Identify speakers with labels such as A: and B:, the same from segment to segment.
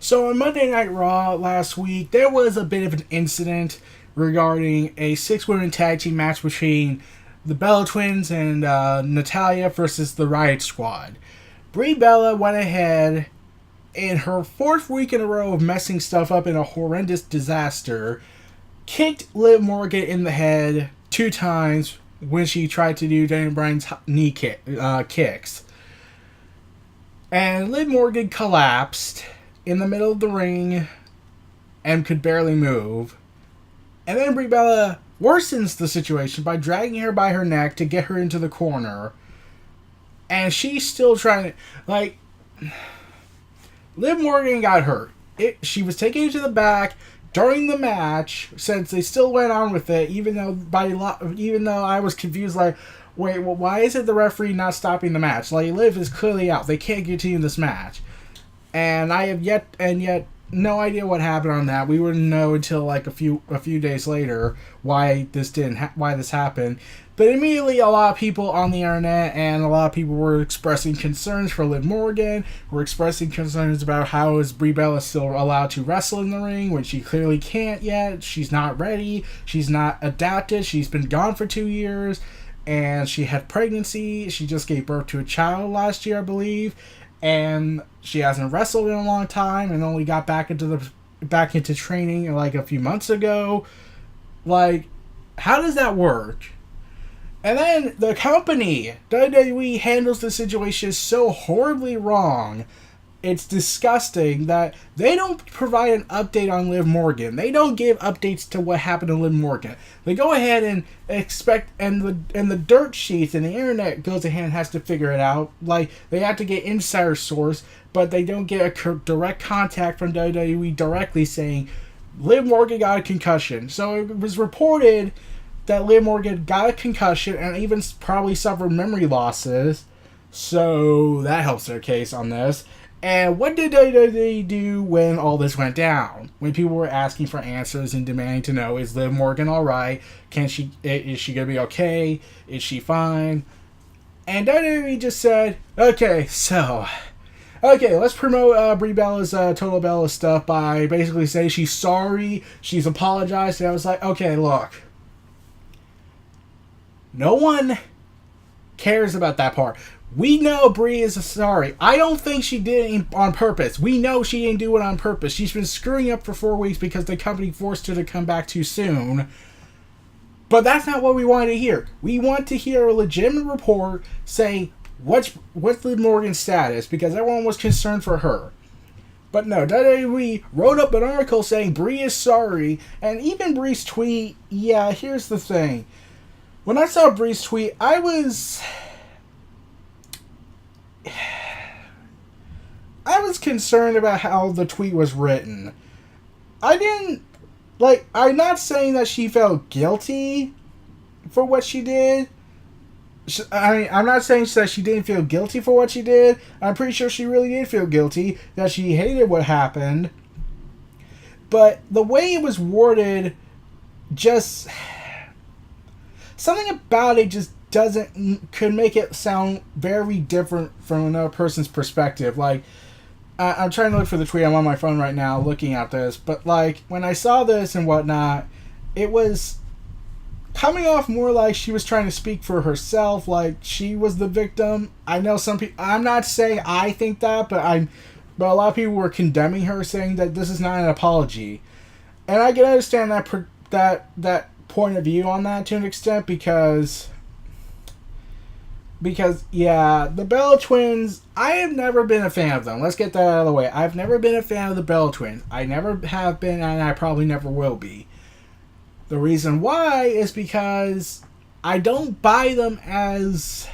A: So on Monday Night Raw last week, there was a bit of an incident regarding a six-woman tag team match between the Bella Twins and Natalia versus the Riot Squad. Brie Bella went ahead in her fourth week in a row of messing stuff up in a horrendous disaster, kicked Liv Morgan in the head 2 times when she tried to do Daniel Bryan's kicks. And Liv Morgan collapsed in the middle of the ring and could barely move. And then Brie Bella worsens the situation by dragging her by her neck to get her into the corner. And she's still trying to, Liv Morgan got hurt. She was taken to the back during the match, since they still went on with it, even though I was confused, wait, well, why is it the referee not stopping the match? Liv is clearly out. They can't continue this match. And I have yet no idea what happened on that. We wouldn't know until a few days later why this happened. But immediately, a lot of people on the internet and a lot of people were expressing concerns for Liv Morgan. Were expressing concerns about how is Brie Bella still allowed to wrestle in the ring when she clearly can't yet. She's not ready. She's not adapted. She's been gone for 2 years, and she had pregnancy. She just gave birth to a child last year, I believe. And she hasn't wrestled in a long time and only got back into training a few months ago. How does that work? And then the company, WWE, handles the situation so horribly wrong. It's disgusting that they don't provide an update on Liv Morgan. They don't give updates to what happened to Liv Morgan. They go ahead and expect, and the dirt sheets and the internet goes ahead and has to figure it out. They have to get insider source, but they don't get a direct contact from WWE directly saying Liv Morgan got a concussion. So it was reported that Liv Morgan got a concussion and even probably suffered memory losses. So that helps their case on this. And what did they do when all this went down? When people were asking for answers and demanding to know, is Liv Morgan alright? Is she going to be okay? Is she fine? And WWE just said, okay, let's promote Brie Bella's Total Bella stuff by basically saying she's sorry, she's apologized. And I was like, okay, look. No one cares about that part. We know Brie is sorry. I don't think she did it on purpose. We know she didn't do it on purpose. She's been screwing up for 4 weeks because the company forced her to come back too soon. But that's not what we wanted to hear. We want to hear a legitimate report saying what's Liv Morgan's status, because everyone was concerned for her. But no, WWE wrote up an article saying Brie is sorry, and even Brie's tweet, yeah, here's the thing. When I saw Brie's tweet, I was concerned about how the tweet was written. I'm not saying that she felt guilty for what she did. I'm not saying that she didn't feel guilty for what she did. I'm pretty sure she really did feel guilty, that she hated what happened. But the way it was worded, just something about it just could make it sound very different from another person's perspective. I'm trying to look for the tweet. I'm on my phone right now looking at this. But, when I saw this and whatnot, it was coming off more like she was trying to speak for herself, like she was the victim. I know some people... I'm not saying I think that, but a lot of people were condemning her, saying that this is not an apology. And I can understand that point of view on that to an extent, because yeah, the Bella Twins, I have never been a fan of them. Let's get that out of the way. I've never been a fan of the Bella Twins. I never have been, and I probably never will be. The reason why is because I don't buy them as...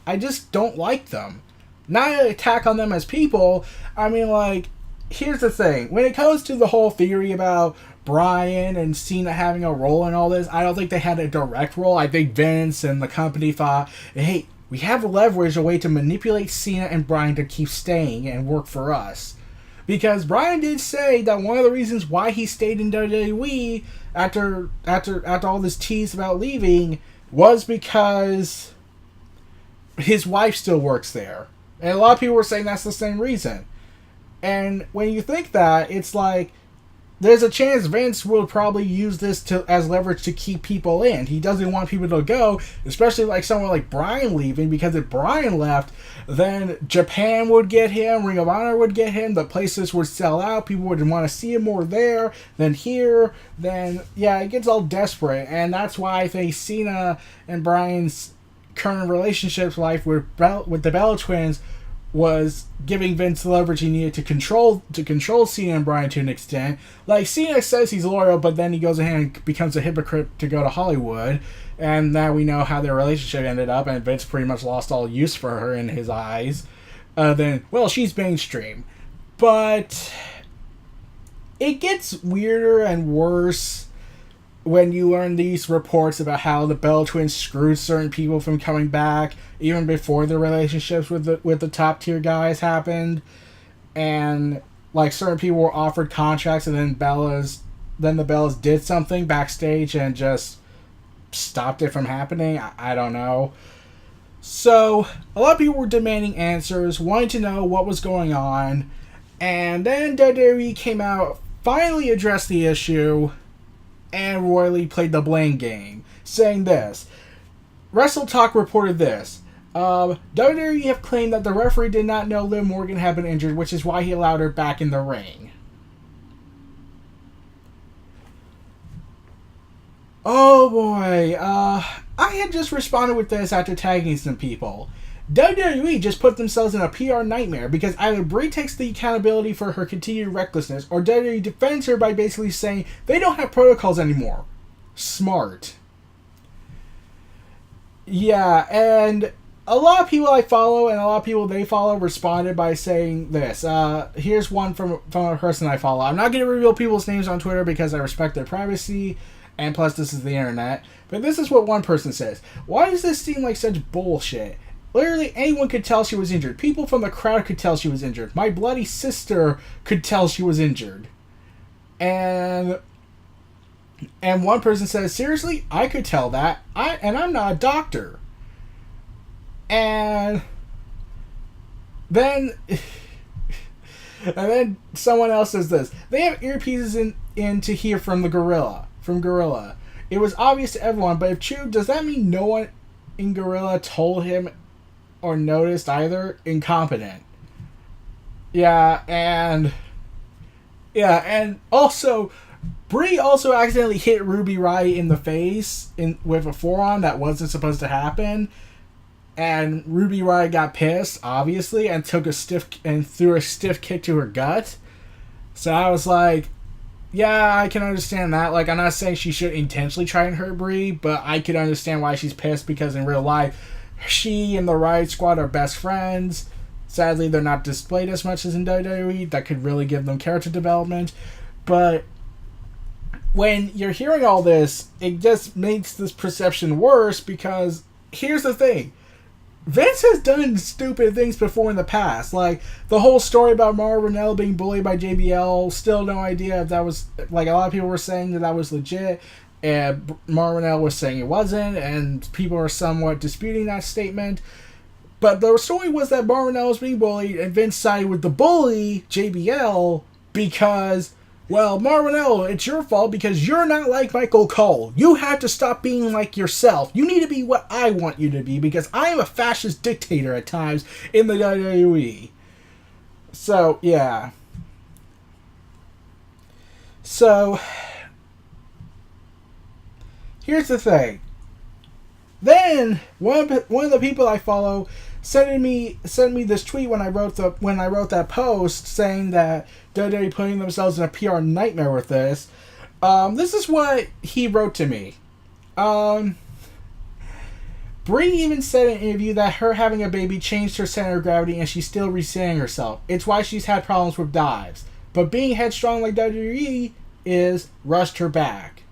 A: I just don't like them. Not an attack on them as people. I mean, here's the thing. When it comes to the whole theory about Bryan and Cena having a role in all this, I don't think they had a direct role. I think Vince and the company thought, hey, we have leverage, a way to manipulate Cena and Bryan to keep staying and work for us. Because Bryan did say that one of the reasons why he stayed in WWE after all this tease about leaving was because his wife still works there. And a lot of people were saying that's the same reason. And when you think that, it's like, there's a chance Vince will probably use this as leverage to keep people in. He doesn't want people to go, especially like someone like Bryan leaving, because if Bryan left, then Japan would get him, Ring of Honor would get him, the places would sell out, people would want to see him more there than here. Then, yeah, it gets all desperate, and that's why I think Cena and Bryan's current relationship life with the Bella Twins was giving Vince the leverage he needed to control Cena and Bryan to an extent. Like, Cena says he's loyal, but then he goes ahead and becomes a hypocrite to go to Hollywood, and now we know how their relationship ended up, and Vince pretty much lost all use for her in his eyes. Then, well, she's mainstream. But it gets weirder and worse when you learn these reports about how the Bella Twins screwed certain people from coming back, even before the relationships with the top tier guys happened, and like certain people were offered contracts, and then the Bellas did something backstage and just stopped it from happening. I don't know. So a lot of people were demanding answers, wanting to know what was going on, and then WWE came out, finally addressed the issue, and royally played the blame game, saying this. Wrestle Talk reported this. WWE have claimed that the referee did not know Liv Morgan had been injured, which is why he allowed her back in the ring. Oh boy, I had just responded with this after tagging some people. WWE just put themselves in a PR nightmare because either Brie takes the accountability for her continued recklessness, or WWE defends her by basically saying they don't have protocols anymore. Smart. Yeah, and a lot of people I follow and a lot of people they follow responded by saying this. Here's one from a person I follow. I'm not going to reveal people's names on Twitter because I respect their privacy, and plus this is the internet. But this is what one person says. Why does this seem like such bullshit? Literally anyone could tell she was injured. People from the crowd could tell she was injured. My bloody sister could tell she was injured. And one person says, seriously, I could tell that. I'm not a doctor. And then someone else says this. They have earpieces in to hear from Gorilla. It was obvious to everyone, but if true, does that mean no one in Gorilla told him or noticed either? Incompetent. Yeah, and also Brie also accidentally hit Ruby Riott in the face with a forearm that wasn't supposed to happen, and Ruby Riott got pissed, obviously, and threw a stiff kick to her gut. So I was like, yeah, I can understand that. Like, I'm not saying she should intentionally try and hurt Brie, but I could understand why she's pissed, because in real life, she and the Riott Squad are best friends. Sadly, they're not displayed as much as in WWE. That could really give them character development. But when you're hearing all this, it just makes this perception worse, because here's the thing. Vince has done stupid things before in the past. Like, the whole story about Mauro Ranallo being bullied by JBL, still no idea if that was... Like, a lot of people were saying that was legit, and Mauro Ranallo was saying it wasn't, and people are somewhat disputing that statement. But the story was that Mauro Ranallo was being bullied, and Vince sided with the bully, JBL, because... Well, Mauro Ranallo, it's your fault because you're not like Michael Cole. You have to stop being like yourself. You need to be what I want you to be, because I am a fascist dictator at times in the WWE. So, yeah. So, here's the thing. Then, one of the people I follow sent me this tweet when I wrote that post saying that WWE putting themselves in a PR nightmare with this. This is what he wrote to me. Brie even said in an interview that her having a baby changed her center of gravity and she's still resetting herself. It's why she's had problems with dives. But being headstrong like WWE is rushed her back.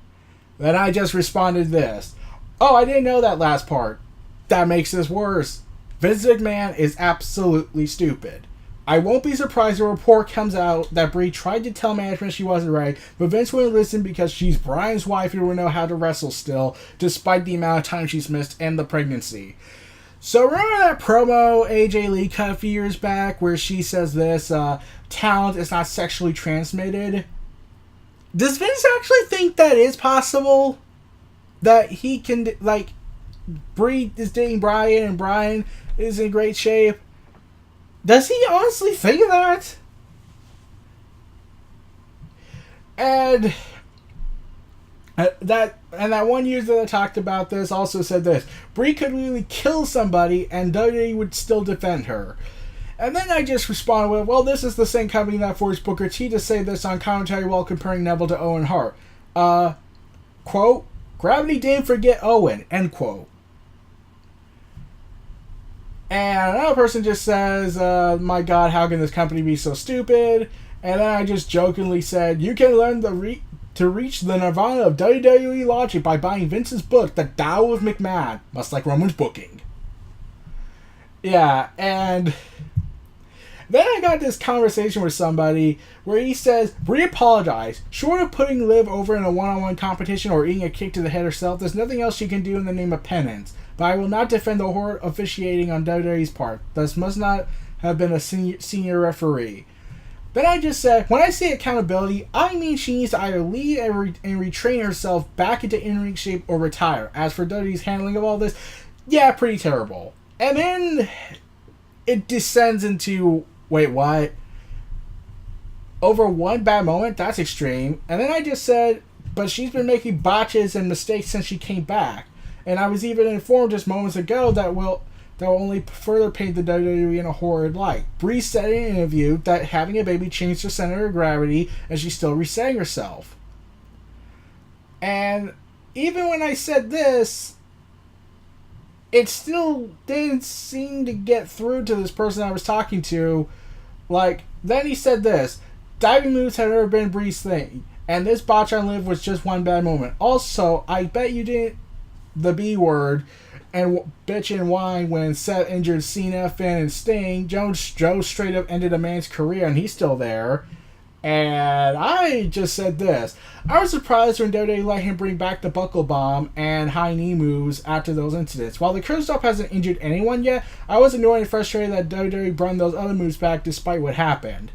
A: Then I just responded this. Oh, I didn't know that last part. That makes this worse. Vince McMahon is absolutely stupid. I won't be surprised if a report comes out that Brie tried to tell management she wasn't right, but Vince wouldn't listen because she's Bryan's wife who will know how to wrestle still, despite the amount of time she's missed and the pregnancy. So remember that promo AJ Lee cut a few years back where she says this, talent is not sexually transmitted? Does Vince actually think that is possible? That he can, like, Brie is dating Brian and Brian is in great shape? Does he honestly think that? And that one user that talked about this also said this: Brie could really kill somebody and WWE would still defend her. And then I just responded with, well, this is the same company that forced Booker T to say this on commentary while comparing Neville to Owen Hart. Quote, gravity didn't forget Owen, end quote. And another person just says, my God, how can this company be so stupid? And then I just jokingly said, you can learn to reach the nirvana of WWE logic by buying Vince's book, The Tao of McMahon, much like Roman's booking. Yeah, and then I got this conversation with somebody where he says, Brie apologized. Short of putting Liv over in a one-on-one competition or eating a kick to the head herself, there's nothing else she can do in the name of penance. But I will not defend the horror officiating on WWE's part. Thus must not have been a senior referee. Then I just said, when I say accountability, I mean she needs to either lead and retrain herself back into in-ring shape or retire. As for WWE's handling of all this, yeah, pretty terrible. And then it descends into, wait, what? Over one bad moment? That's extreme. And then I just said, but she's been making botches and mistakes since she came back. And I was even informed just moments ago that will only further paint the WWE in a horrid light. Brie said in an interview that having a baby changed her center of gravity and she's still resetting herself. And even when I said this, it still didn't seem to get through to this person I was talking to. Like, then he said this: diving moves had never been Brie's thing, and this botch on Liv was just one bad moment. Also, I bet you didn't the B word and bitch and whine when Seth injured Cena, Finn, and Sting. Joe straight up ended a man's career, and he's still there. And I just said this: I was surprised when WWE let him bring back the buckle bomb and high knee moves after those incidents. While the curse stop hasn't injured anyone yet, I was annoyed and frustrated that WWE brought those other moves back despite what happened.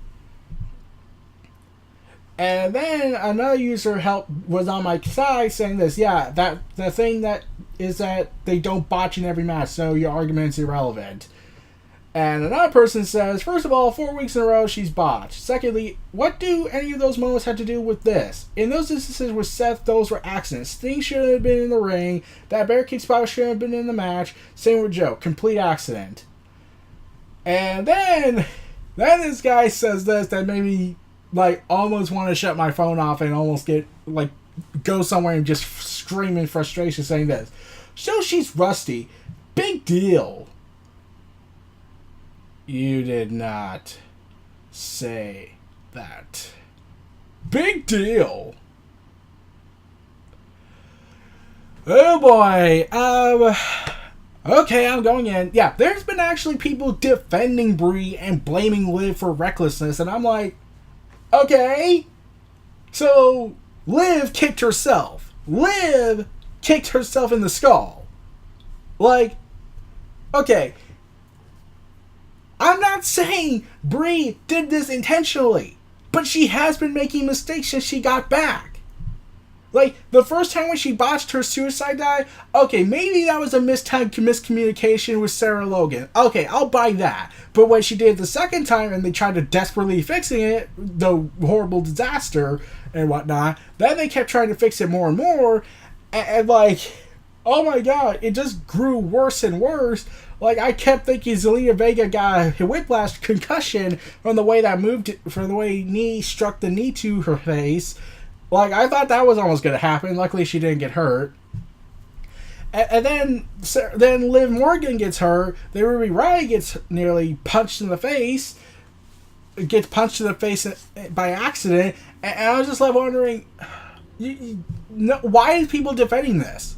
A: And then another user was on my side saying this: yeah, that the thing that is that they don't botch in every match, so your argument's irrelevant. And another person says, first of all, 4 weeks in a row she's botched. Secondly, what do any of those moments have to do with this? In those instances with Seth, those were accidents. Sting shouldn't have been in the ring. That barricade spot shouldn't have been in the match. Same with Joe. Complete accident. And then this guy says this that made me almost want to shut my phone off and almost go somewhere and just scream in frustration saying this. So she's rusty. Big deal. You did not say that. Big deal. Oh boy. Okay, I'm going in. Yeah, there's been actually people defending Brie and blaming Liv for recklessness, and I'm like, okay. So, Liv kicked herself. Liv kicked herself in the skull. Okay. I'm not saying Brie did this intentionally, but she has been making mistakes since she got back. The first time when she botched her suicide dive, okay, maybe that was a miscommunication with Sarah Logan. Okay, I'll buy that. But when she did it the second time and they tried to desperately fixing it, the horrible disaster and whatnot, then they kept trying to fix it more and more, and oh my god, it just grew worse and worse. I kept thinking Zelina Vega got a whiplash concussion from the way from the way knee struck the knee to her face. I thought that was almost going to happen. Luckily, she didn't get hurt. And then Liv Morgan gets hurt. Then Ruby Riott gets nearly punched in the face. Gets punched in the face by accident. And I was just wondering, why is people defending this?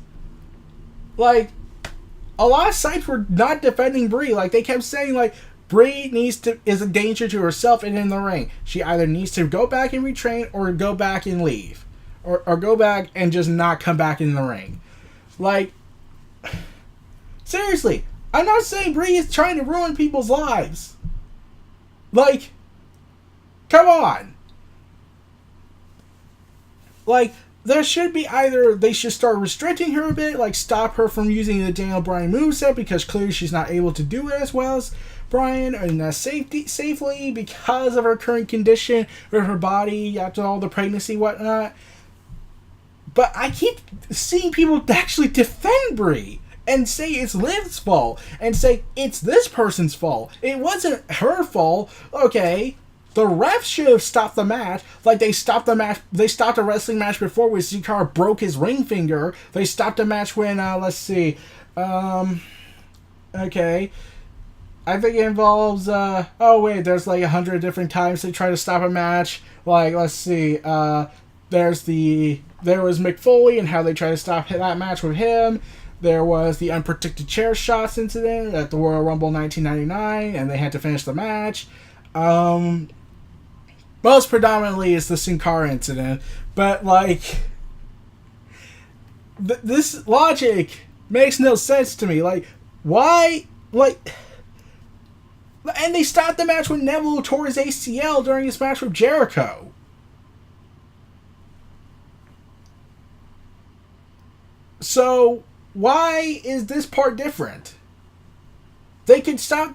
A: A lot of sites were not defending Brie. They kept saying, Brie is a danger to herself and in the ring. She either needs to go back and retrain or go back and leave. Or go back and just not come back in the ring. Seriously, I'm not saying Brie is trying to ruin people's lives. Like, come on. Like, there should be either they should start restricting her a bit, like stop her from using the Daniel Bryan moveset because clearly she's not able to do it as well as Bryan and safely because of her current condition with her body after all the pregnancy whatnot. But I keep seeing people actually defend Brie and say it's Liv's fault and say it's this person's fault. It wasn't her fault. Okay. The refs should have stopped the match. Like, they stopped the match. They stopped a wrestling match before where Sin-Cara broke his ring finger. They stopped a match when, let's see. Okay. I think it involves, there's like 100 different times they try to stop a match. Like, let's see. There was Mick Foley and how they tried to stop that match with him. There was the unprotected chair shots incident at the Royal Rumble 1999, and they had to finish the match. Most predominantly is the Sin Cara incident, but like this logic makes no sense to me. Like, why? Like, and they stopped the match when Neville tore his ACL during his match with Jericho. So why is this part different? They could stop.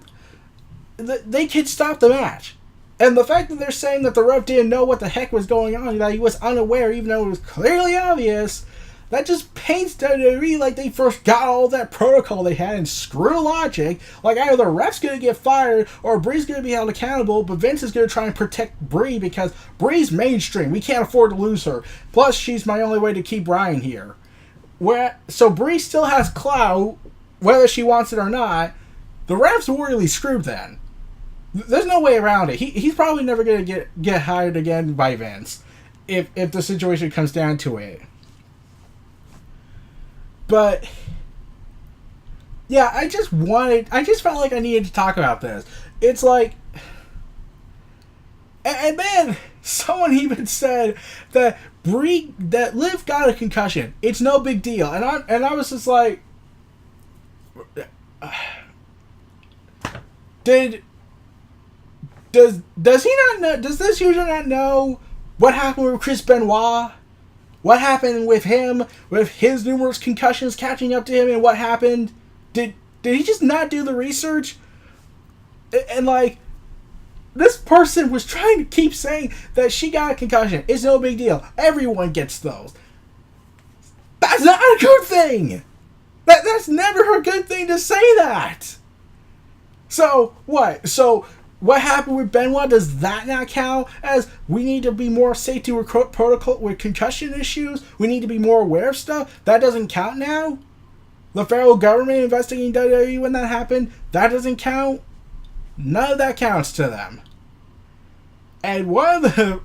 A: They could stop the match. And the fact that they're saying that the ref didn't know what the heck was going on, that he was unaware even though it was clearly obvious, that just paints WWE like they first got all that protocol they had and screw logic. Like, either the ref's going to get fired or Brie's going to be held accountable, but Vince is going to try and protect Brie because Brie's mainstream. We can't afford to lose her. Plus, she's my only way to keep Bryan here. So Brie still has clout, whether she wants it or not. The ref's royally screwed then. There's no way around it. He's probably never going to get hired again by Vince if the situation comes down to it. But yeah, I just felt like I needed to talk about this. It's like, and then someone even said that Liv got a concussion. It's no big deal. And I was just like, Does he not know? Does this user not know what happened with Chris Benoit? What happened with him, with his numerous concussions catching up to him, and what happened? Did he just not do the research? And like, this person was trying to keep saying that she got a concussion. It's no big deal. Everyone gets those. That's not a good thing. That's never a good thing to say that. So what? So what happened with Benoit, does that not count as we need to be more safety protocol with concussion issues? We need to be more aware of stuff? That doesn't count now? The federal government investigating WWE when that happened? That doesn't count? None of that counts to them. And one of the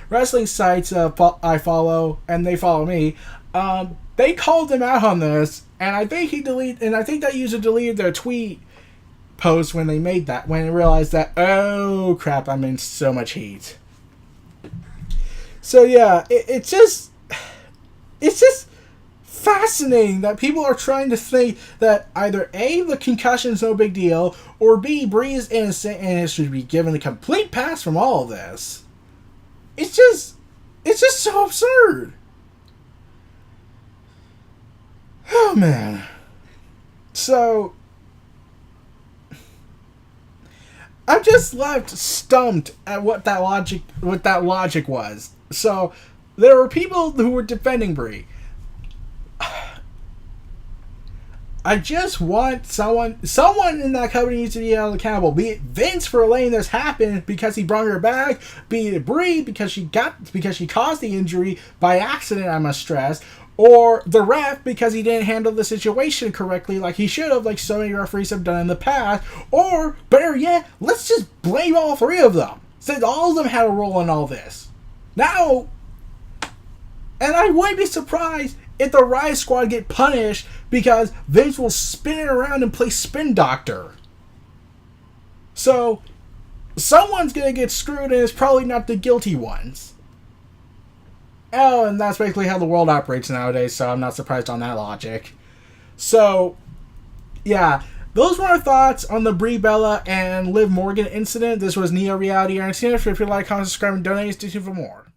A: wrestling sites I follow, and they follow me, they called him out on this, and I think that user deleted their tweet post when they realized that, oh crap, I'm in so much heat. So yeah, it's just fascinating that people are trying to think that either A, the concussion is no big deal, or B, Brie is innocent and it should be given a complete pass from all of this. It's just so absurd. Oh man. So I'm just left stumped at what that logic was. So there were people who were defending Brie. I just want someone in that company needs to be held accountable. Be it Vince for letting this happen because he brought her back, be it Brie because she caused the injury by accident, I must stress, or the ref because he didn't handle the situation correctly like he should have, like so many referees have done in the past, or better yet, let's just blame all three of them. Since all of them had a role in all this. Now, and I wouldn't be surprised if the Riot Squad get punished because Vince will spin it around and play spin doctor. So, someone's going to get screwed and it's probably not the guilty ones. Oh, and that's basically how the world operates nowadays, so I'm not surprised on that logic. So, yeah, those were our thoughts on the Brie Bella and Liv Morgan incident. This was Neo Reality Entertainment. If you like, comment, subscribe, and donate, stay tuned for more.